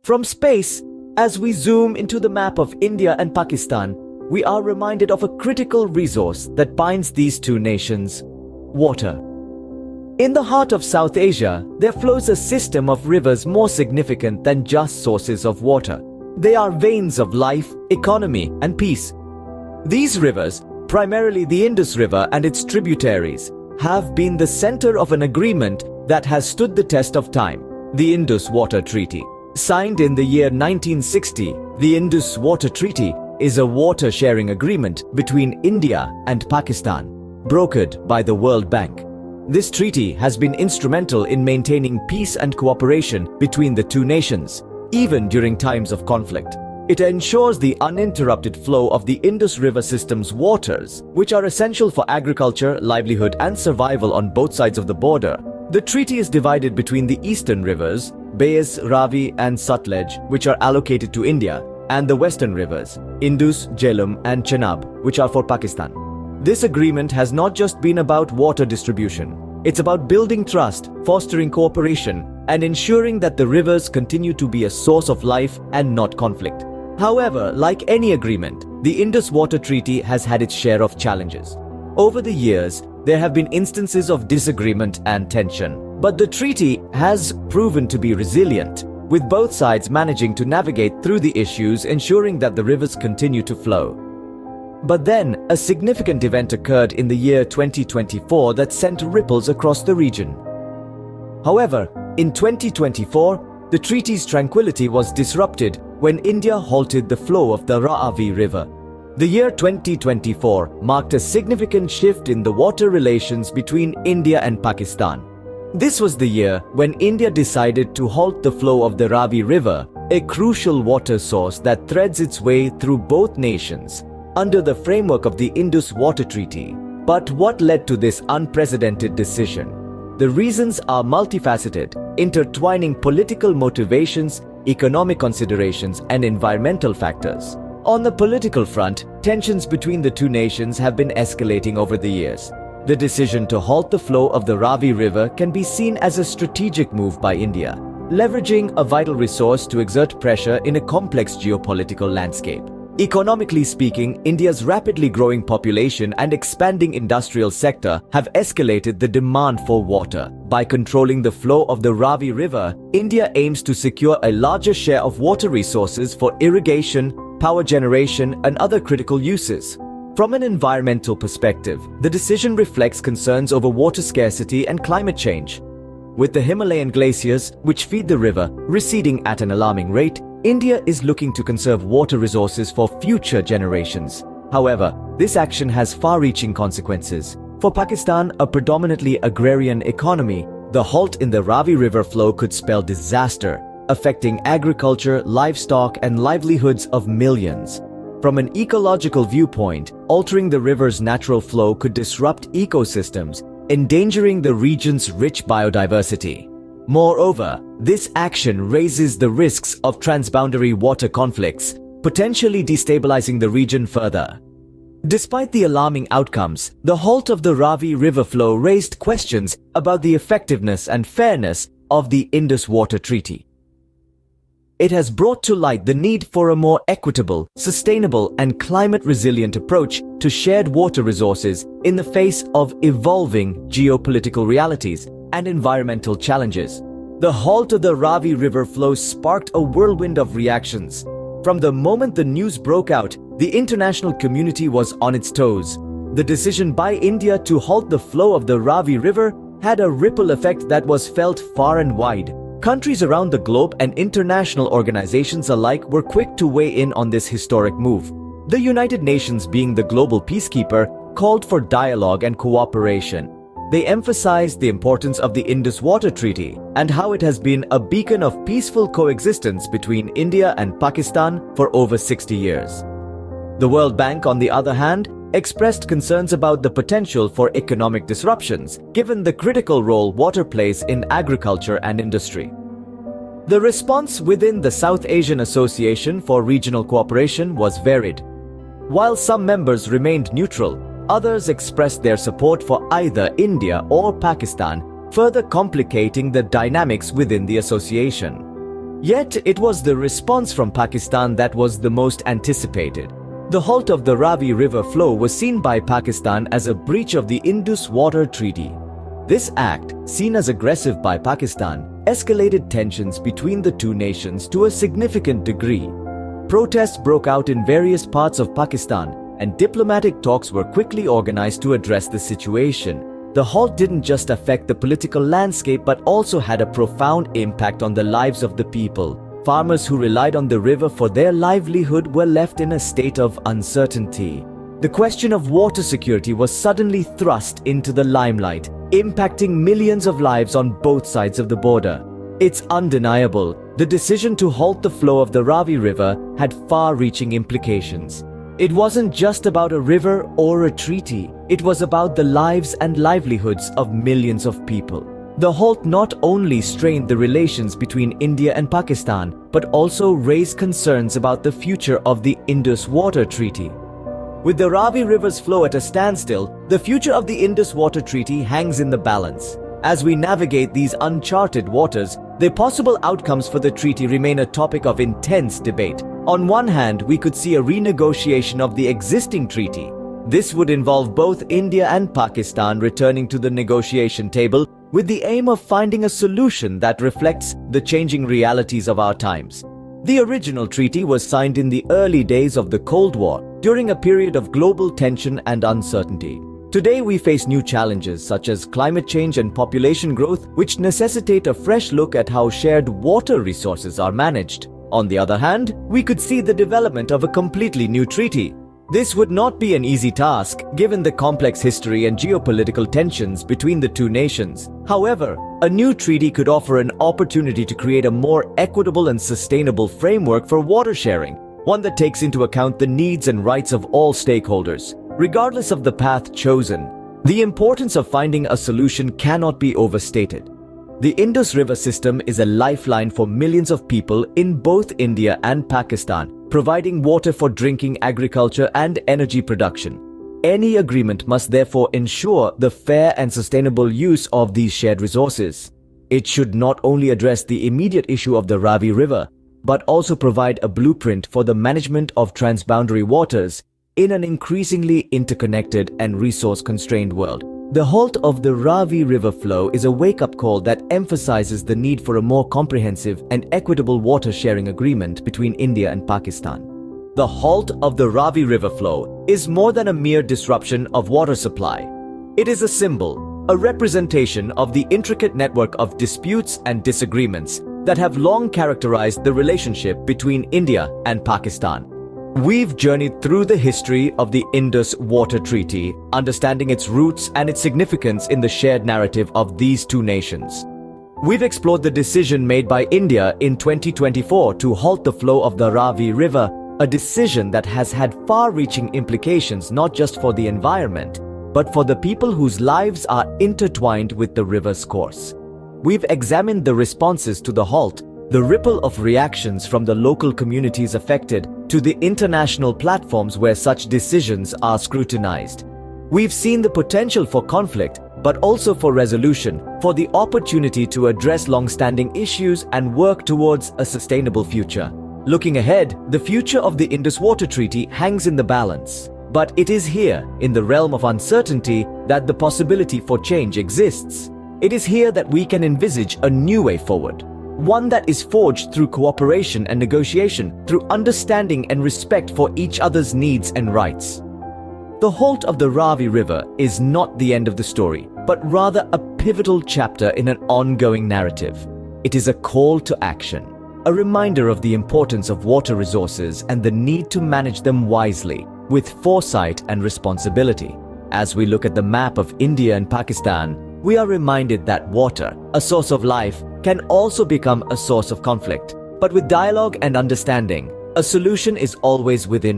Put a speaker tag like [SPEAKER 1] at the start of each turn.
[SPEAKER 1] From space, as we zoom into the map of India and Pakistan, we are reminded of a critical resource that binds these two nations: water. In the heart of South Asia, there flows a system of rivers more significant than just sources of water. They are veins of life, economy, and peace. These rivers, primarily the Indus River and its tributaries, have been the center of an agreement that has stood the test of time: the Indus Water Treaty. Signed in the year 1960, the Indus Water Treaty is a water-sharing agreement between India and Pakistan, brokered by the World Bank. This treaty has been instrumental in maintaining peace and cooperation between the two nations, even during times of conflict. It ensures the uninterrupted flow of the Indus River system's waters, which are essential for agriculture, livelihood, and survival on both sides of the border. The treaty is divided between the eastern rivers, Beas, Ravi, and Sutlej, which are allocated to India, and the western rivers, Indus, Jhelum, and Chenab, which are for Pakistan. This agreement has not just been about water distribution. It's about building trust, fostering cooperation, and ensuring that the rivers continue to be a source of life and not conflict. However, like any agreement, the Indus Water Treaty has had its share of challenges. Over the years, there have been instances of disagreement and tension, but the treaty has proven to be resilient, with both sides managing to navigate through the issues, ensuring that the rivers continue to flow. But then, a significant event occurred in the year 2024 that sent ripples across the region. However, in 2024, the treaty's tranquility was disrupted when India halted the flow of the Raavi River. The year 2024 marked a significant shift in the water relations between India and Pakistan. This was the year when India decided to halt the flow of the Ravi River, a crucial water source that threads its way through both nations, under the framework of the Indus Water Treaty. But what led to this unprecedented decision? The reasons are multifaceted, intertwining political motivations, economic considerations, and environmental factors. On the political front, tensions between the two nations have been escalating over the years. The decision to halt the flow of the Ravi River can be seen as a strategic move by India, leveraging a vital resource to exert pressure in a complex geopolitical landscape. Economically speaking, India's rapidly growing population and expanding industrial sector have escalated the demand for water. By controlling the flow of the Ravi River, India aims to secure a larger share of water resources for irrigation, power generation, and other critical uses. From an environmental perspective, the decision reflects concerns over water scarcity and climate change. With the Himalayan glaciers, which feed the river, receding at an alarming rate, India is looking to conserve water resources for future generations. However, this action has far-reaching consequences. For Pakistan, a predominantly agrarian economy, the halt in the Ravi River flow could spell disaster, affecting agriculture, livestock, and livelihoods of millions. From an ecological viewpoint, altering the river's natural flow could disrupt ecosystems, endangering the region's rich biodiversity. Moreover, this action raises the risks of transboundary water conflicts, potentially destabilizing the region further. Despite the alarming outcomes, the halt of the Ravi River flow raised questions about the effectiveness and fairness of the Indus Water Treaty. It has brought to light the need for a more equitable, sustainable, and climate-resilient approach to shared water resources in the face of evolving geopolitical realities and environmental challenges. The halt of the Ravi River flow sparked a whirlwind of reactions. From the moment the news broke out, the international community was on its toes. The decision by India to halt the flow of the Ravi River had a ripple effect that was felt far and wide. Countries around the globe and international organizations alike were quick to weigh in on this historic move. The United Nations, being the global peacekeeper, called for dialogue and cooperation. They emphasized the importance of the Indus Water Treaty and how it has been a beacon of peaceful coexistence between India and Pakistan for over 60 years. The World Bank, on the other hand, expressed concerns about the potential for economic disruptions, given the critical role water plays in agriculture and industry. The response within the South Asian Association for Regional Cooperation was varied. While some members remained neutral, others expressed their support for either India or Pakistan, further complicating the dynamics within the association. Yet, it was the response from Pakistan that was the most anticipated. The halt of the Raavi River flow was seen by Pakistan as a breach of the Indus Water Treaty. This act, seen as aggressive by Pakistan, escalated tensions between the two nations to a significant degree. Protests broke out in various parts of Pakistan, and diplomatic talks were quickly organized to address the situation. The halt didn't just affect the political landscape but also had a profound impact on the lives of the people. Farmers who relied on the river for their livelihood were left in a state of uncertainty. The question of water security was suddenly thrust into the limelight, impacting millions of lives on both sides of the border. It's undeniable, the decision to halt the flow of the Ravi River had far-reaching implications. It wasn't just about a river or a treaty, it was about the lives and livelihoods of millions of people. The halt not only strained the relations between India and Pakistan, but also raised concerns about the future of the Indus Water Treaty. With the Ravi River's flow at a standstill, the future of the Indus Water Treaty hangs in the balance. As we navigate these uncharted waters, the possible outcomes for the treaty remain a topic of intense debate. On one hand, we could see a renegotiation of the existing treaty. This would involve both India and Pakistan returning to the negotiation table with the aim of finding a solution that reflects the changing realities of our times. The original treaty was signed in the early days of the Cold War, during a period of global tension and uncertainty. Today we face new challenges such as climate change and population growth, which necessitate a fresh look at how shared water resources are managed. On the other hand, we could see the development of a completely new treaty. This would not be an easy task, given the complex history and geopolitical tensions between the two nations. However, a new treaty could offer an opportunity to create a more equitable and sustainable framework for water sharing, one that takes into account the needs and rights of all stakeholders. Regardless of the path chosen, the importance of finding a solution cannot be overstated. The Indus River system is a lifeline for millions of people in both India and Pakistan, providing water for drinking, agriculture, and energy production. Any agreement must therefore ensure the fair and sustainable use of these shared resources. It should not only address the immediate issue of the Ravi River, but also provide a blueprint for the management of transboundary waters in an increasingly interconnected and resource-constrained world. The halt of the Ravi River flow is a wake-up call that emphasizes the need for a more comprehensive and equitable water-sharing agreement between India and Pakistan. The halt of the Ravi River flow is more than a mere disruption of water supply. It is a symbol, a representation of the intricate network of disputes and disagreements that have long characterized the relationship between India and Pakistan. We've journeyed through the history of the Indus Water Treaty, understanding its roots and its significance in the shared narrative of these two nations. We've explored the decision made by India in 2024 to halt the flow of the Ravi River, a decision that has had far-reaching implications not just for the environment, but for the people whose lives are intertwined with the river's course. We've examined the responses to the halt, the ripple of reactions from the local communities affected to the international platforms where such decisions are scrutinized. We've seen the potential for conflict, but also for resolution, for the opportunity to address long-standing issues and work towards a sustainable future. Looking ahead, the future of the Indus Water Treaty hangs in the balance. But it is here, in the realm of uncertainty, that the possibility for change exists. It is here that we can envisage a new way forward. One that is forged through cooperation and negotiation, through understanding and respect for each other's needs and rights. The halt of the Ravi River is not the end of the story, but rather a pivotal chapter in an ongoing narrative. It is a call to action, a reminder of the importance of water resources and the need to manage them wisely, with foresight and responsibility. As we look at the map of India and Pakistan, we are reminded that water, a source of life, can also become a source of conflict. But with dialogue and understanding, a solution is always within